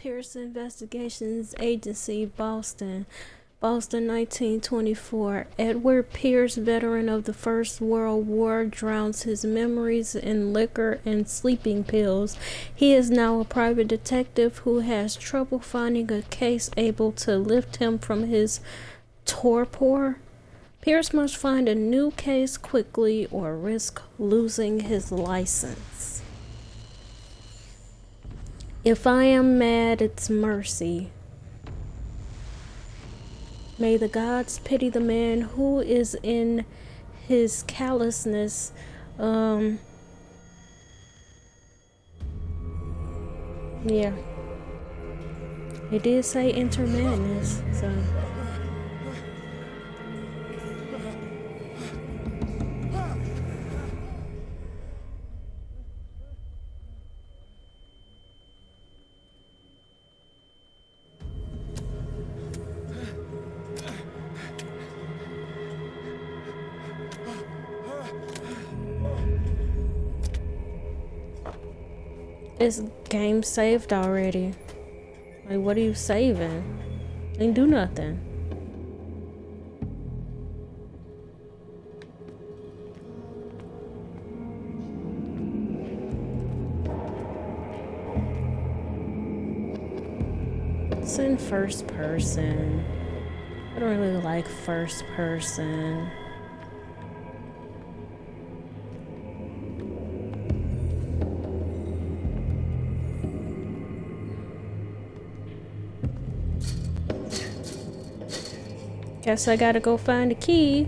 Pierce Investigations Agency, Boston. Boston, 1924. Edward Pierce, veteran of the First World War, drowns his memories in liquor and sleeping pills. He is now a private detective who has trouble finding a case able to lift him from his torpor. Pierce must find a new case quickly or risk losing his license. If I am mad, it's mercy. May the gods pity the man who is in his callousness. Yeah. It did say enter madness, so. This game saved already. Like, what are you saving? Ain't do nothing. It's in first person. I don't really like first person. Guess I gotta go find a key.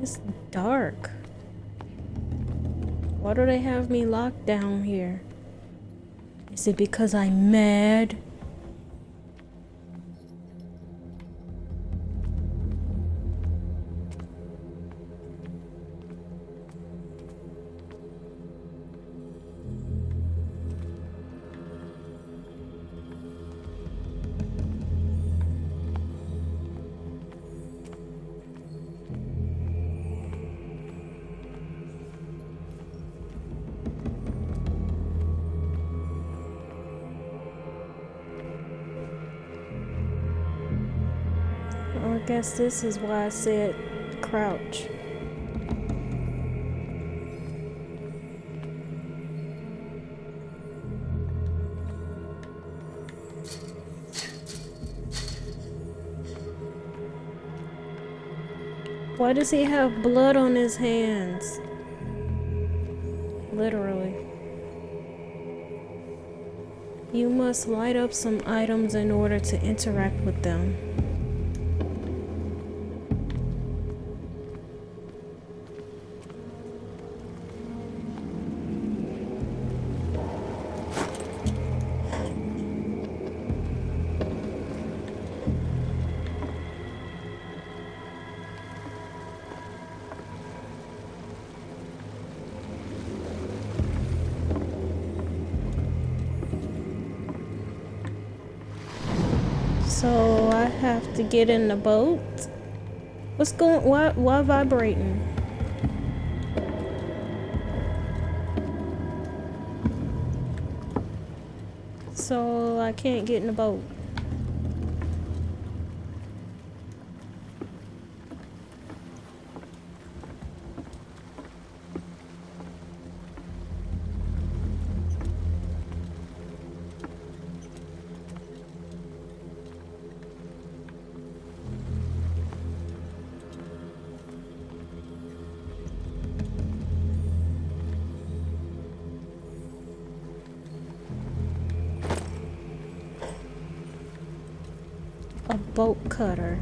It's dark. Why do they have me locked down here? Is it because I'm mad? I guess this is why I said crouch. Why does he have blood on his hands? Literally. You must light up some items in order to interact with them. So I have to get in the boat. What's going? Why vibrating? So I can't get in the boat. A bolt cutter.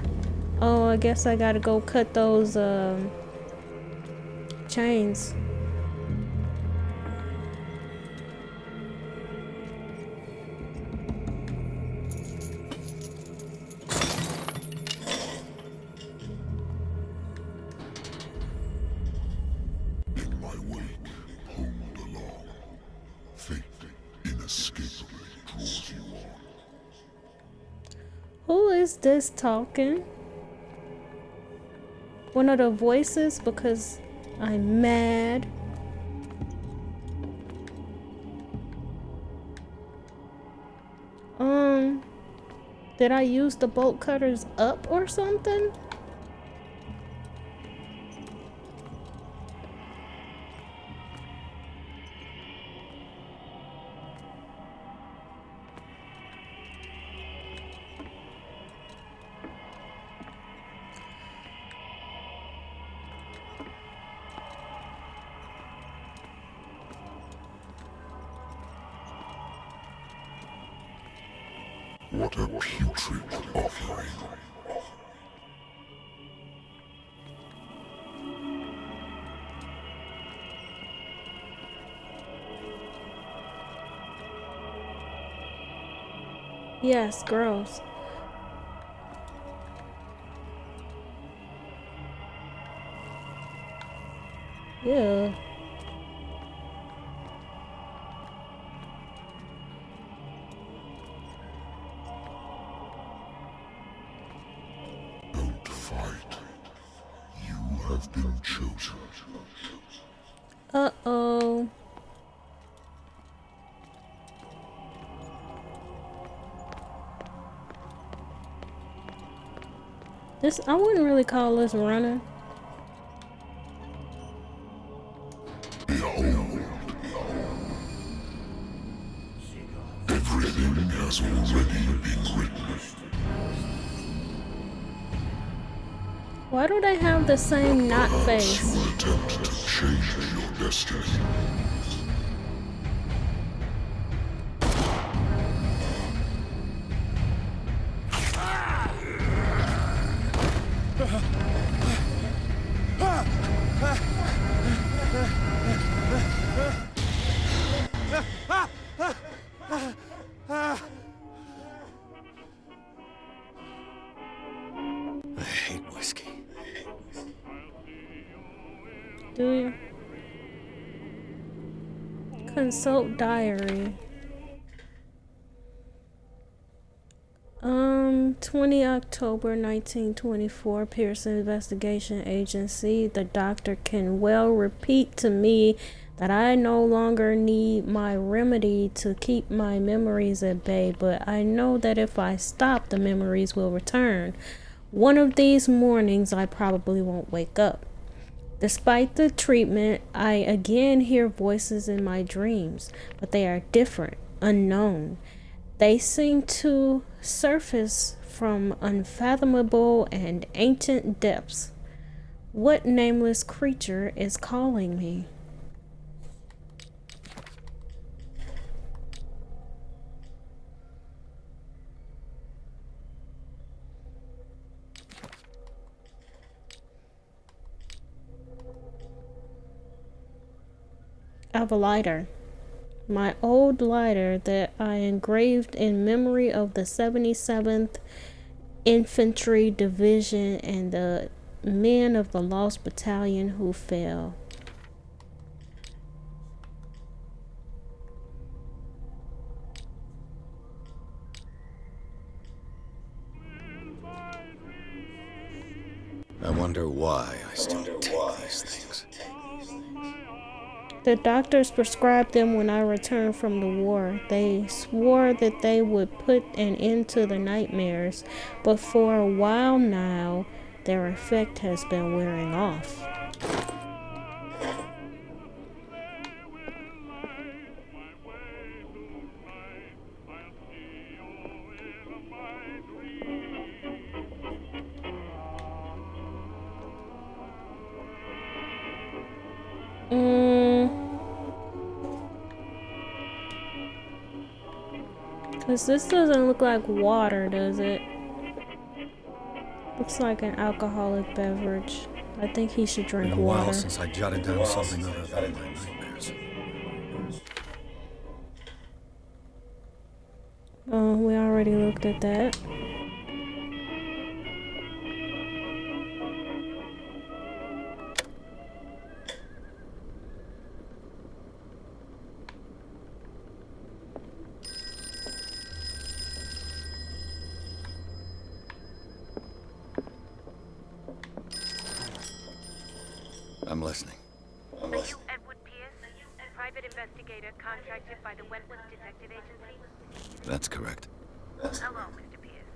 Oh, I guess I gotta go cut those chains. In my wake, pulled along. Fate inescapably draws you on. Who is this talking? One of the voices, because I'm mad. Did I use the bolt cutters up or something? What a putrid offering. Yes, gross. Yeah. Don't fight. You have been chosen. Uh-oh. This, I wouldn't really call this running. Behold. Everything has already been written. Why do they have the same knot face? You attempt to change your destiny. I hate whiskey. Do you? Consult diary. 20 October 1924, Pearson Investigation Agency. The doctor can well repeat to me that I no longer need my remedy to keep my memories at bay, but I know that if I stop, the memories will return. One of these mornings, I probably won't wake up. Despite the treatment, I again hear voices in my dreams, but they are different, unknown. They seem to surface from unfathomable and ancient depths. What nameless creature is calling me? I have a lighter. My old lighter that I engraved in memory of the 77th Infantry Division and the men of the Lost Battalion who fell. I wonder why I still take these things. The doctors prescribed them when I returned from the war. They swore that they would put an end to the nightmares, but for a while now, their effect has been wearing off. Cause this doesn't look like water, does it? Looks like an alcoholic beverage. I think he should drink Been a while water. since I jotted down something other than my nightmares. Oh, we already looked at that. I'm listening. Are you Edward Pierce, private investigator contracted by the Wentworth Detective Agency? That's correct. Hello, Mr. Pierce.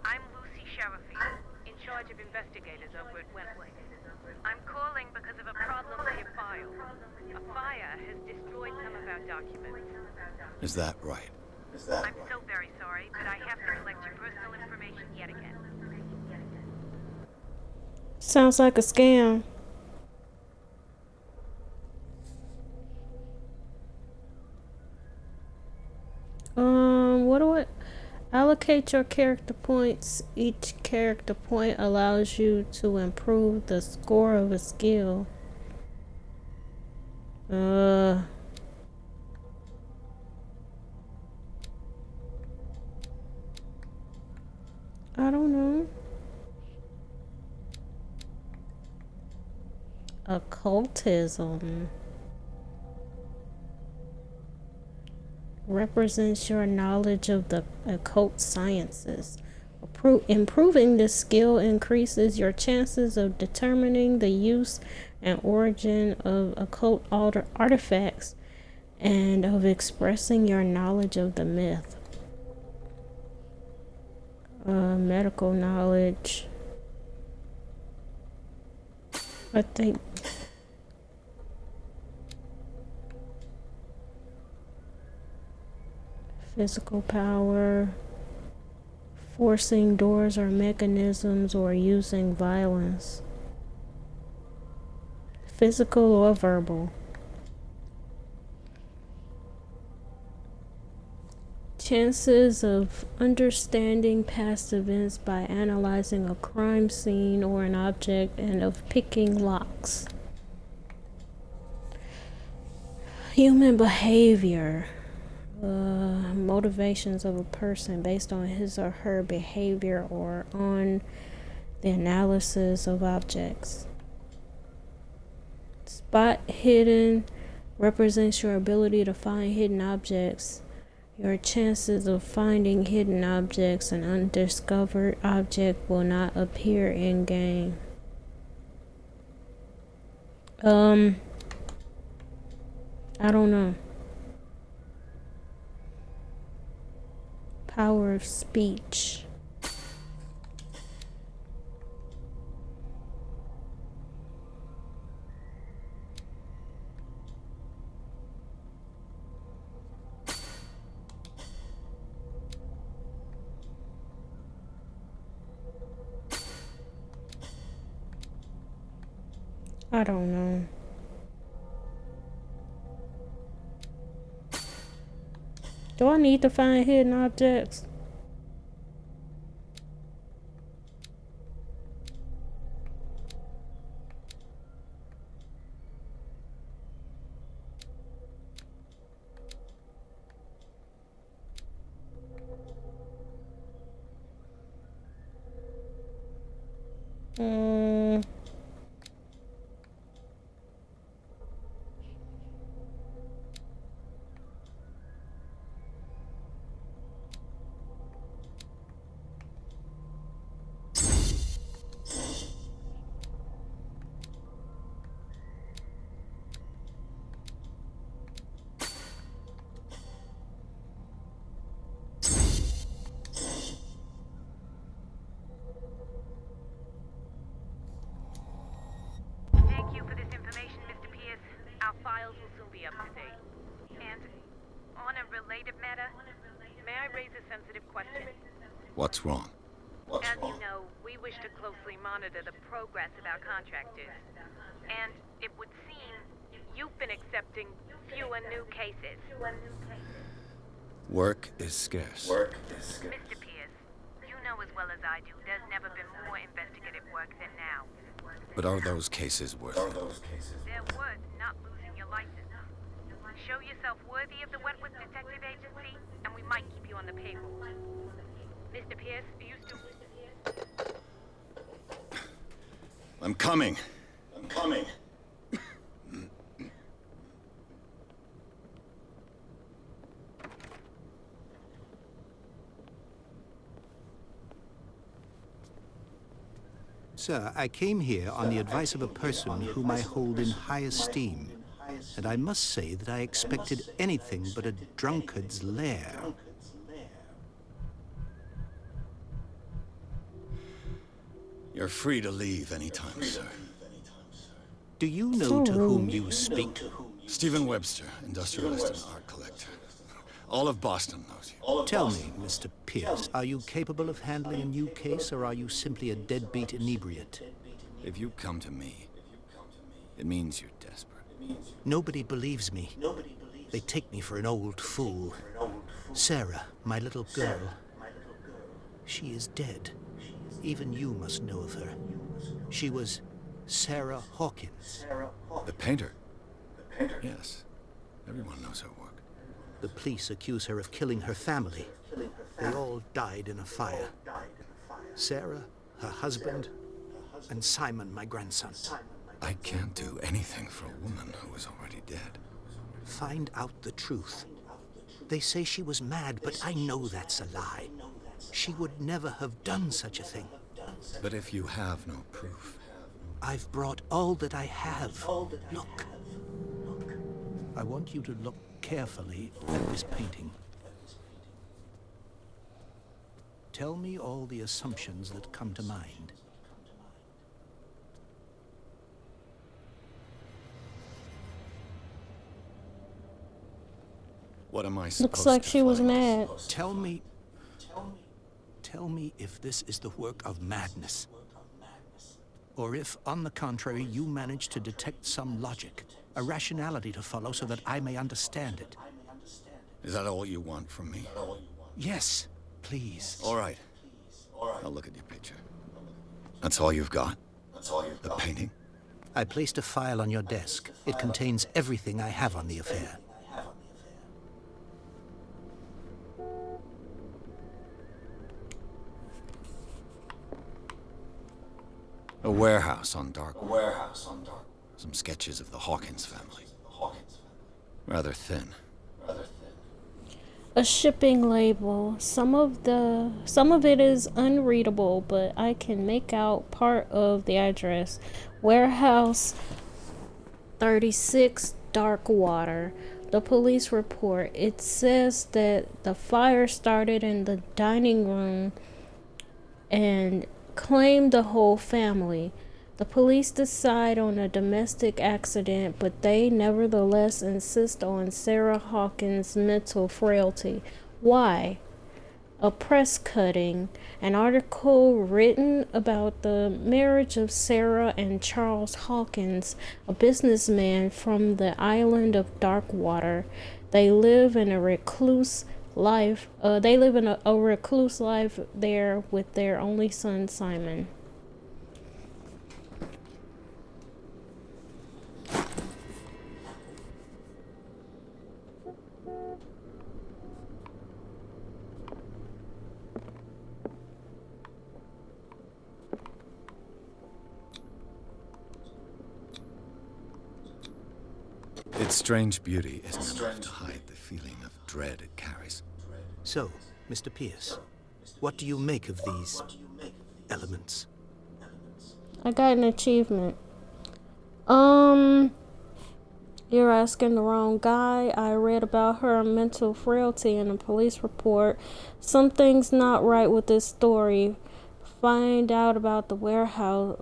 I'm Lucy Sheriffy, in charge of investigators over at Wentworth. I'm calling because of a problem with your file. A fire has destroyed some of our documents. Is that right? I'm so very sorry, but I have to collect your personal information yet again. Sounds like a scam. What do I allocate your character points? Each character point allows you to improve the score of a skill. I don't know. Occultism represents your knowledge of the occult sciences. Improving this skill increases your chances of determining the use and origin of occult artifacts and of expressing your knowledge of the myth. Medical knowledge. I think physical power, forcing doors or mechanisms, or using violence. Physical or verbal. Chances of understanding past events by analyzing a crime scene or an object, and of picking locks. Human behavior. Motivations of a person based on his or her behavior or on the analysis of objects. Spot hidden represents your ability to find hidden objects. Your chances of finding hidden objects and undiscovered object will not appear in game. I don't know. Power of speech. I don't know. Do I need to find hidden objects? Thank you for this information, Mr. Pierce. Our files will soon be up to date. And on a related matter, may I raise a sensitive question? What's wrong? As you know, we wish to closely monitor the progress of our contractors. And it would seem you've been accepting fewer new cases. Work is scarce. Mr. Pierce, you know as well as I do, there's never been more investigative work than now. But are those cases worth it? They're worth not losing your license. Show yourself worthy of the Wentworth Detective Agency, and we might keep you on the payroll. Mr. Pierce, are you still... I'm coming. Sir, I came here on the advice of a person whom I hold in high esteem, and I must say that I expected anything but a drunkard's lair. You're free to leave anytime, sir. Do you know to whom you speak? Stephen Webster, industrialist and art collector. All of Boston knows you. Tell me, Mr. Pierce, are you capable of handling a new case, or are you simply a deadbeat inebriate? If you come to me, it means you're desperate. Nobody believes me. They take me for an old fool. Sarah, my little girl, she is dead. Even you must know of her. She was Sarah Hawkins. The painter? Yes. Everyone knows her work. The police accuse her of killing her family. They all died in a fire. Sarah, her husband, and Simon, my grandson. I can't do anything for a woman who is already dead. Find out the truth. They say she was mad, but I know that's a lie. She would never have done such a thing. But if you have no proof... I've brought all that I have. Look. I want you to look carefully at this painting. Tell me all the assumptions that come to mind. What am I supposed Looks like to she was find? mad. Tell me if this is the work of madness. Or if, on the contrary, you manage to detect some logic, a rationality to follow so that I may understand it. Is that all you want from me? Yes, please. All right. I'll look at your picture. That's all you've got? The painting? I placed a file on your desk. It contains everything I have on the affair. A warehouse on Dark. Some sketches of the Hawkins family. Rather thin. A shipping label. Some of it is unreadable, but I can make out part of the address. Warehouse 36, Dark Water. The police report. It says that the fire started in the dining room and claimed the whole family. The police decide on a domestic accident, but they nevertheless insist on Sarah Hawkins' mental frailty. Why? A press cutting, an article written about the marriage of Sarah and Charles Hawkins, a businessman from the island of Darkwater. They live in a recluse life. A recluse life there with their only son Simon. Its strange beauty isn't enough to hide the feeling of dread it carries. So, Mr. Pierce, what do you make of these elements? I got an achievement. You're asking the wrong guy. I read about her mental frailty in a police report. Something's not right with this story. Find out about Warehouse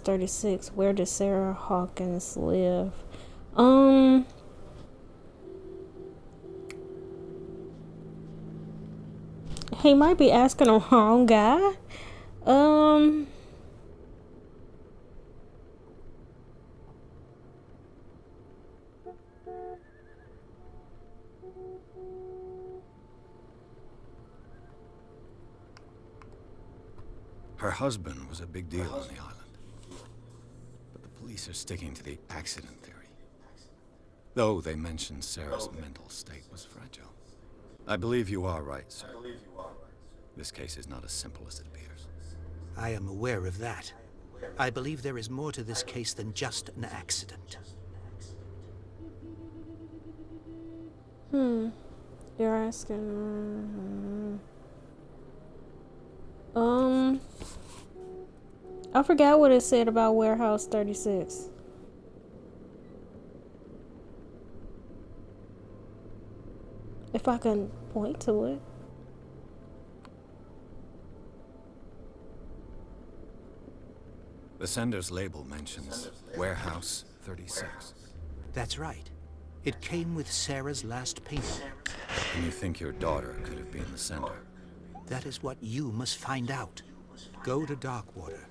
36. Where does Sarah Hawkins live? He might be asking the wrong guy. Her husband was a big deal on the island. But the police are sticking to the accident theory. Though they mentioned Sarah's mental state was fragile. I believe you are right, sir. This case is not as simple as it appears. I am aware of that. I believe there is more to this case than just an accident. You're asking. I forgot what it said about Warehouse 36. If I can point to it. The sender's label mentions Warehouse 36. That's right. It came with Sarah's last painting. And you think your daughter could have been the sender? That is what you must find out. Go to Darkwater.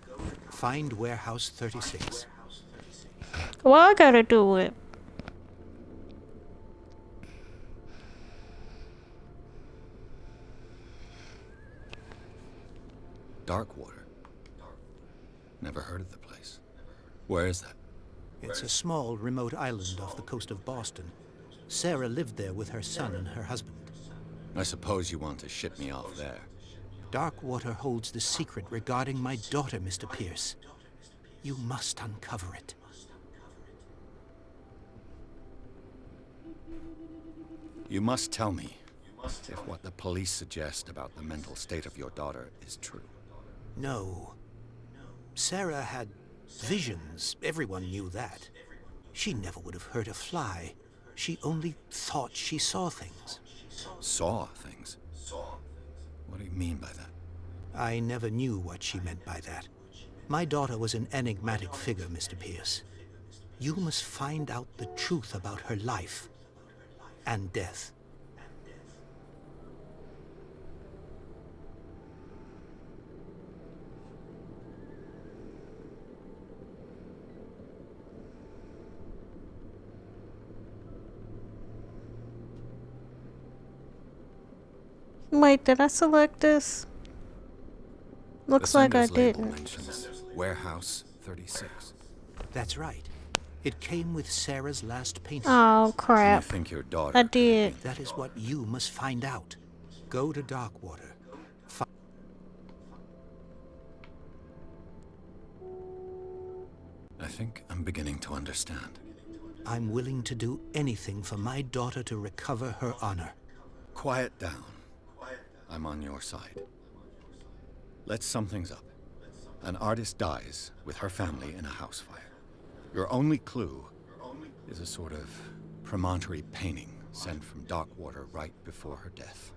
Find Warehouse 36. Well, I gotta do it. Darkwater? Never heard of the place. Where is that? It's a small, remote island off the coast of Boston. Sarah lived there with her son and her husband. I suppose you want to ship me off there. Darkwater holds the secret regarding my daughter, Mr. Pierce. You must uncover it. You must tell me if what the police suggest about the mental state of your daughter is true. No. Sarah had visions. Everyone knew that. She never would have hurt a fly. She only thought she saw things. Saw things? What do you mean by that? I never knew what she meant by that. My daughter was an enigmatic figure, Mr. Pierce. You must find out the truth about her life and death. Wait, did I select this? Looks like I sender's label didn't. mentions Warehouse 36. That's right. It came with Sarah's last painting. Oh, You crap. think your daughter I could have did. been- That is what you must find out. Go to Darkwater. I think I'm beginning to understand. I'm willing to do anything for my daughter to recover her honor. Quiet down. I'm on your side. Let's sum things up. An artist dies with her family in a house fire. Your only clue is a sort of promontory painting sent from Darkwater right before her death.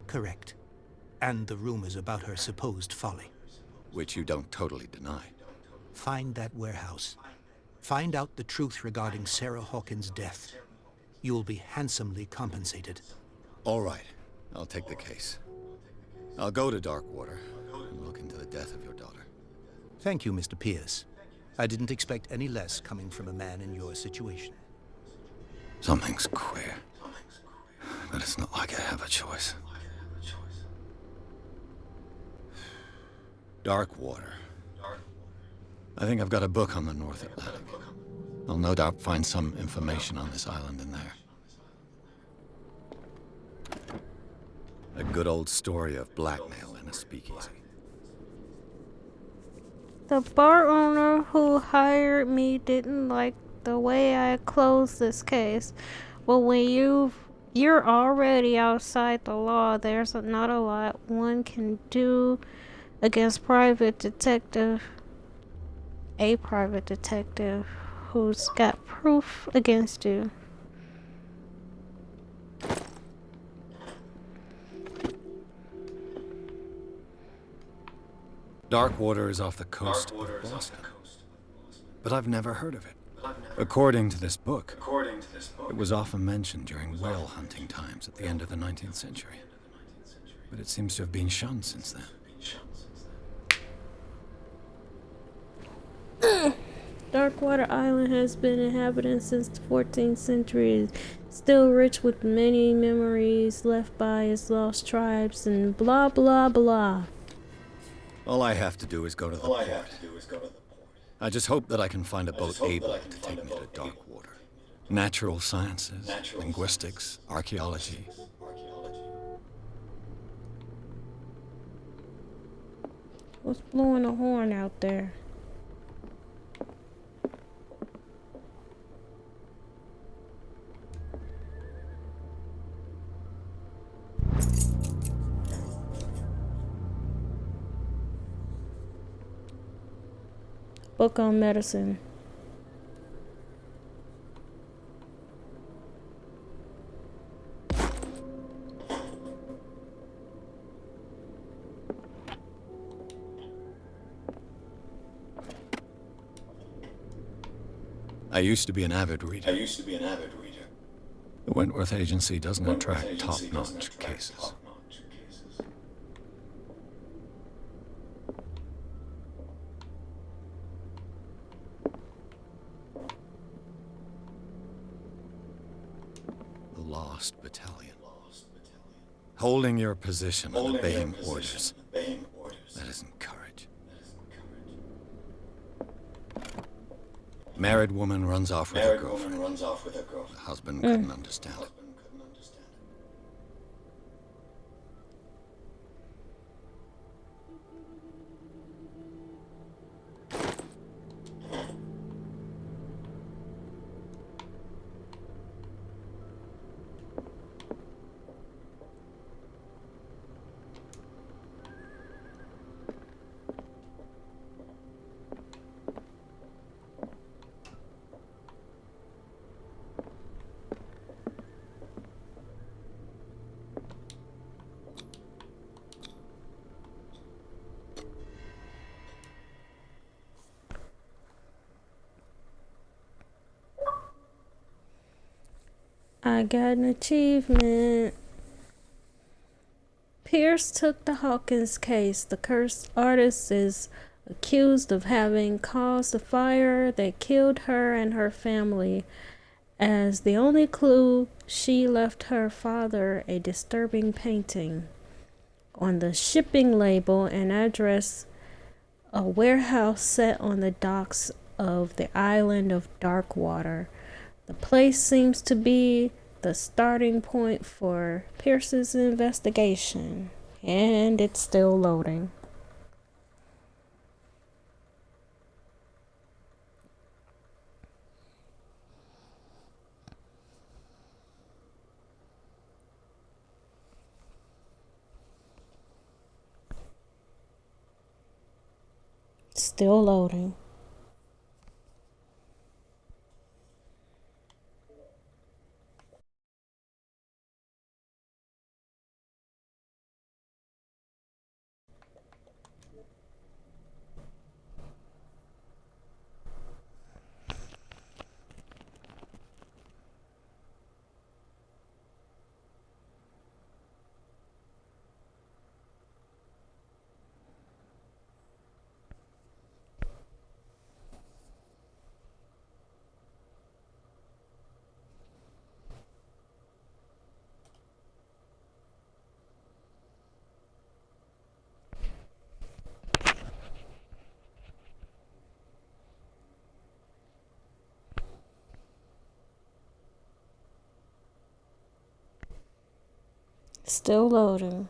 Correct. And the rumors about her supposed folly. Which you don't totally deny. Find that warehouse. Find out the truth regarding Sarah Hawkins' death. You will be handsomely compensated. All right, I'll take the case. I'll go to Darkwater and look into the death of your daughter. Thank you, Mr. Pierce. I didn't expect any less coming from a man in your situation. Something's queer. But it's not like I have a choice. Darkwater. I think I've got a book on the North Atlantic. I'll no doubt find some information on this island in there. A good old story of blackmail in a speakeasy. The bar owner who hired me didn't like the way I closed this case. But when you're already outside the law, there's not a lot one can do against a private detective who's got proof against you. Darkwater is off the coast of Boston. But I've never heard of it. According to this book, it was often mentioned during whale hunting times at the end of the 19th century. But it seems to have been shunned since then. Darkwater Island has been inhabited since the 14th century, still rich with many memories left by its lost tribes and blah blah blah. All I have to do is go to the port. I just hope that I can find a boat able to take me to Darkwater. Natural sciences, linguistics, archaeology. What's blowing a horn out there? Book on medicine. I used to be an avid reader. The Wentworth Agency doesn't attract top-notch cases. The Lost Battalion. Holding your position and obeying orders. That isn't courage. Married woman runs off with her girlfriend. The husband couldn't understand it. I got an achievement. Pierce took the Hawkins case. The cursed artist is accused of having caused the fire that killed her and her family. As the only clue, she left her father a disturbing painting. On the shipping label, an address, a warehouse set on the docks of the island of Darkwater. The place seems to be the starting point for Pierce's investigation, and it's still loading. Still loading. Still loading.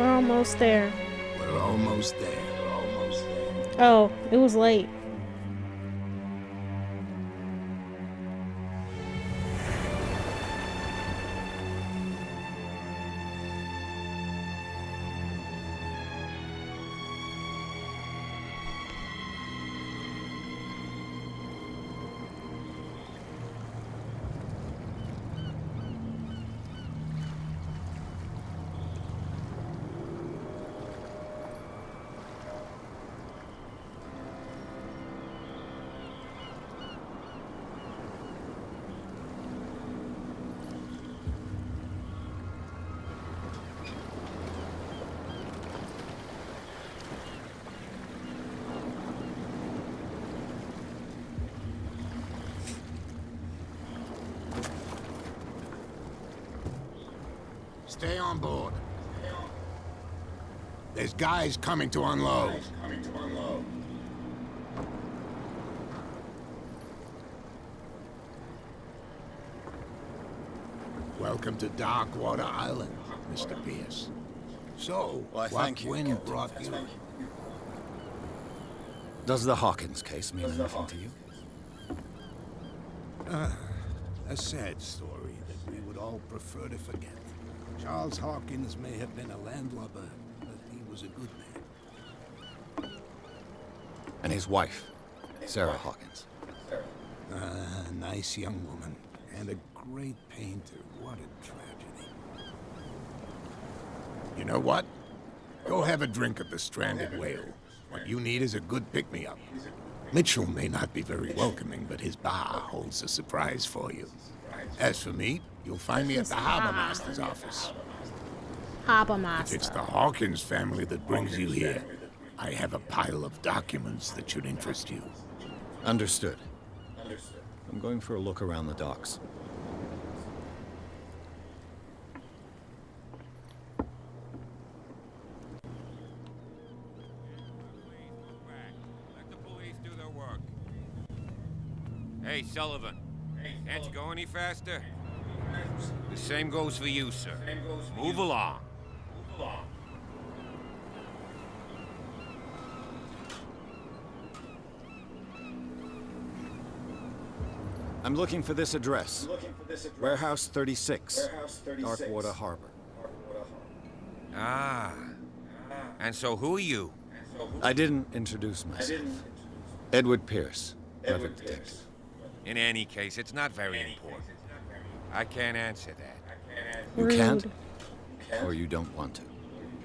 We're almost there. We're almost there. Oh, it was late. Stay on board. There's guys coming to unload. Welcome to Darkwater Island, Mr. Pierce. So, Why, what thank you, wind Captain. brought you? Does the Hawkins case mean anything to you? A sad story that we would all prefer to forget. Charles Hawkins may have been a landlubber, but he was a good man. And his wife, Sarah Hawkins. A nice young woman, and a great painter. What a tragedy. You know what? Go have a drink at the Stranded Whale. What you need is a good pick-me-up. Mitchell may not be very welcoming, but his bar holds a surprise for you. As for me, you'll find me at the Harbor Master's office. Harbor If Master. it's the Hawkins family that brings you here, I have a pile of documents that should interest you. Understood. I'm going for a look around the docks. Let the police do their work. Hey, Sullivan. Can't you go any faster? The same goes for you, sir. Move along. I'm looking for this address. Warehouse 36, Darkwater Harbor. Ah. And so who are you? I didn't introduce myself. Edward Pierce, private detective. In any case, it's not very important. I can't answer that. You Rude. can't? Or you don't want to?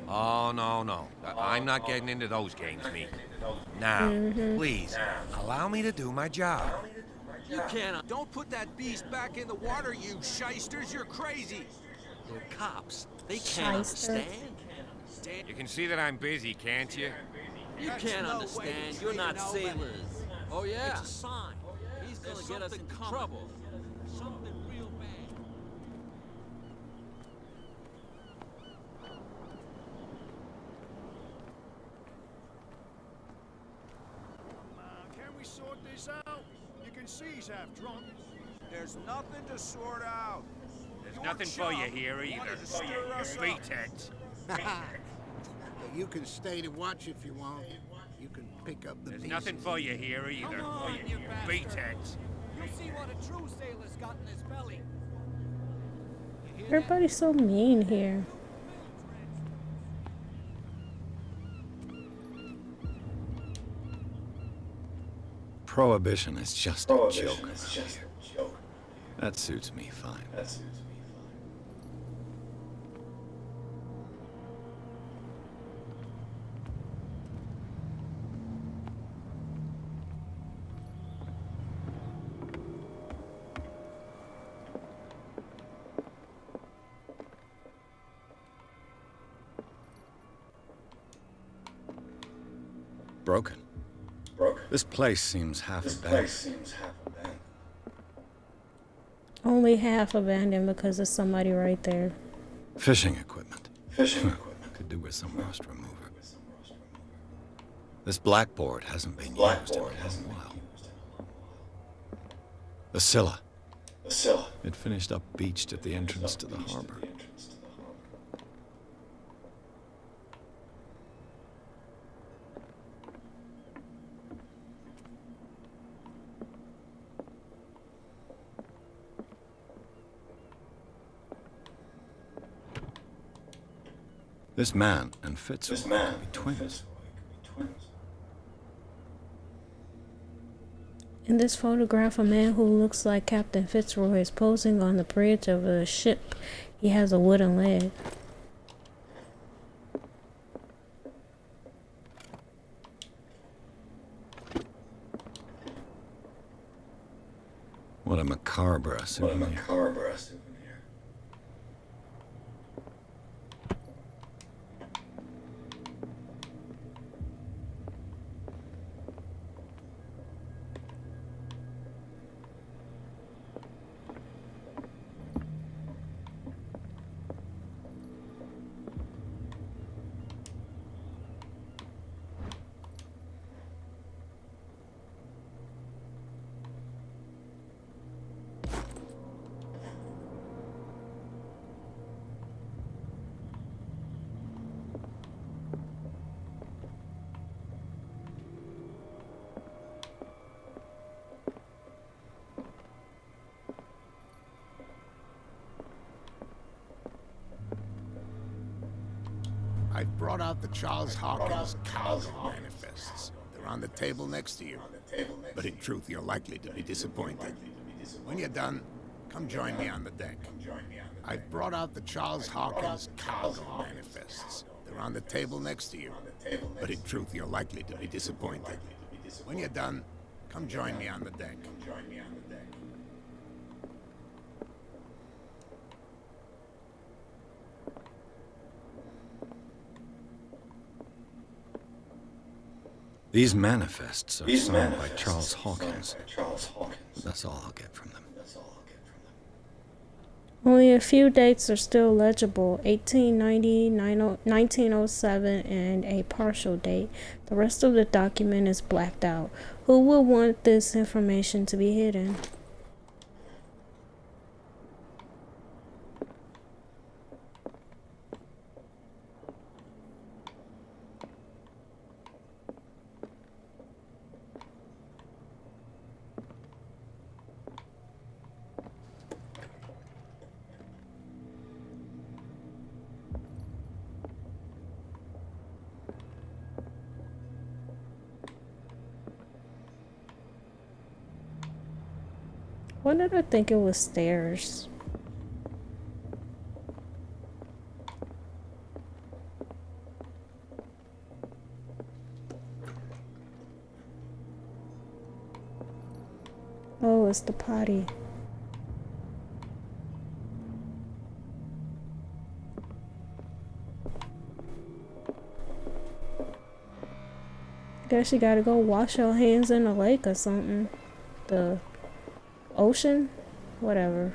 Oh, no. I'm not getting into those games, me. Now, please, allow me to do my job. You cannot. Don't put that beast back in the water, you shysters. You're crazy. They're cops. They can't Shyster. understand. You can see that I'm busy, can't you? You can't understand. You're not sailors. Oh, yeah? It's a sign. He's gonna get us into trouble. Something real bad. Can we sort this out? You can see he's half drunk. There's nothing to sort out. There's nothing for you here either. Pretense. You can stay to watch if you want. You can pick up the There's pieces. nothing for you here either. Come on, you bastard. Pretense. You'll see what a true sailor's got in his belly. Everybody's so mean here. Prohibition is just a joke around here. That suits me fine. Broken. This place seems half abandoned. Only half abandoned because there's somebody right there. Fishing equipment. Could do with some rust remover. This blackboard hasn't been used in a long while. The Scylla. It finished up beached at the entrance to the harbor. This man and Fitzroy could be twins. In this photograph, a man who looks like Captain Fitzroy is posing on the bridge of a ship. He has a wooden leg. What a macabre souvenir. I've brought out the Charles Hawkins cargo manifests. They're on the table next to you. But in truth, you're likely to be disappointed. When you're done, come join me on the deck. I've brought out the Charles Hawkins cargo manifests. They're on the table next to you. But in truth, you're likely to be disappointed. When you're done, come join me on the deck. These manifests are signed by Charles Hawkins. That's all I'll get from them. Only a few dates are still legible: 1890, 1907, and a partial date. The rest of the document is blacked out. Who would want this information to be hidden? Why did I think it was stairs? Oh, it's the potty. Guess you gotta go wash your hands in the lake or something. The ocean? Whatever.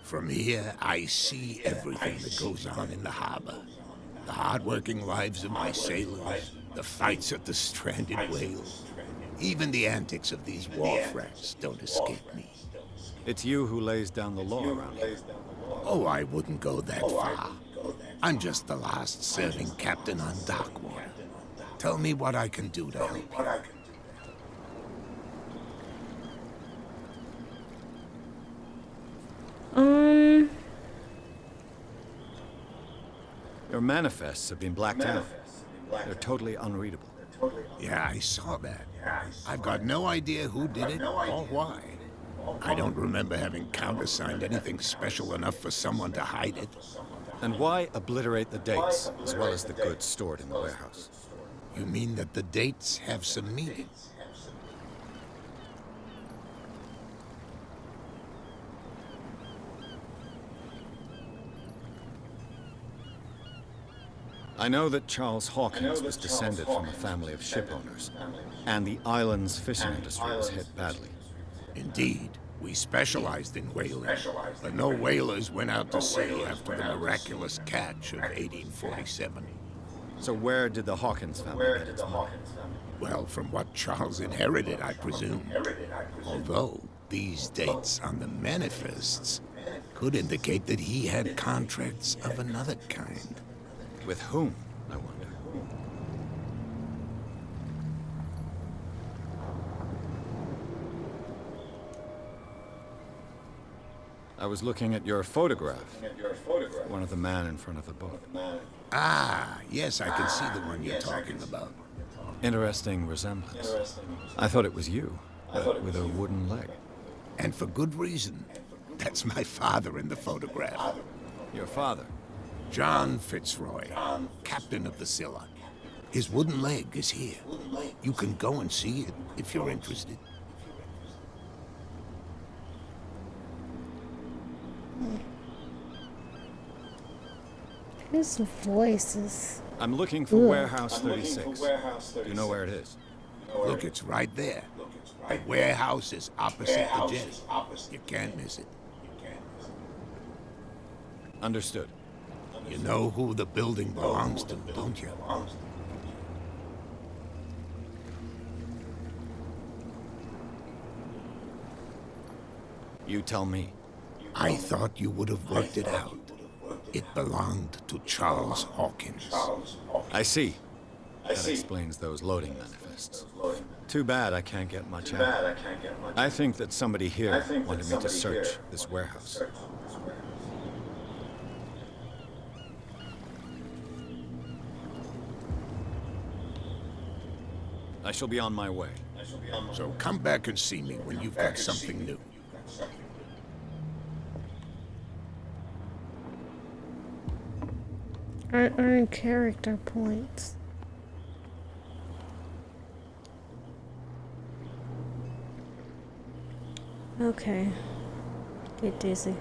From here, I see everything that goes on in the harbor. The hard-working lives of my sailors, the fights at the stranded whale. Even the antics of these wharf rats don't escape me. It's you who lays down the law around here. Oh, I wouldn't go that far. I'm just the last serving captain on Darkwater. Tell me what I can do to help you. Your manifests have been blacked out. They're totally unreadable. Yeah, I saw that. I've got no idea who did it or why. I don't remember having countersigned anything special enough for someone to hide it. And why obliterate the dates, as well as the goods stored in the warehouse? You mean that the dates have some meaning? I know that Charles Hawkins was descended from a family of ship owners, and the island's fishing industry was hit badly. Indeed, we specialized in whaling, but no whalers went out to sea after the miraculous catch of 1847. So where did the Hawkins family get its money? Well, from what Charles inherited, I presume. Although these dates on the manifests could indicate that he had contracts of another kind. With whom, I wonder? I was looking at your photograph. One of the man in front of the book. Ah, yes, I can see the one you're talking about. Interesting resemblance. I thought it was you, but with a wooden leg. And for good reason. That's my father in the photograph. Your father? John Fitzroy, captain of the Scylla. His wooden leg is here. You can go and see it if you're interested. His voices. I'm looking for Warehouse 36. You know where it is? Look, it's right there. The warehouse is opposite the jet. You can't miss it. Understood. You know who the building belongs to, don't you? You tell me. I thought you would have worked it out. It belonged to Charles Hawkins. I see. That explains those loading manifests. Too bad I can't get much out. I think that somebody here wanted me to search this warehouse. I shall be on my way. So come back and see me when you've got something new. I earn character points. Okay. Get dizzy.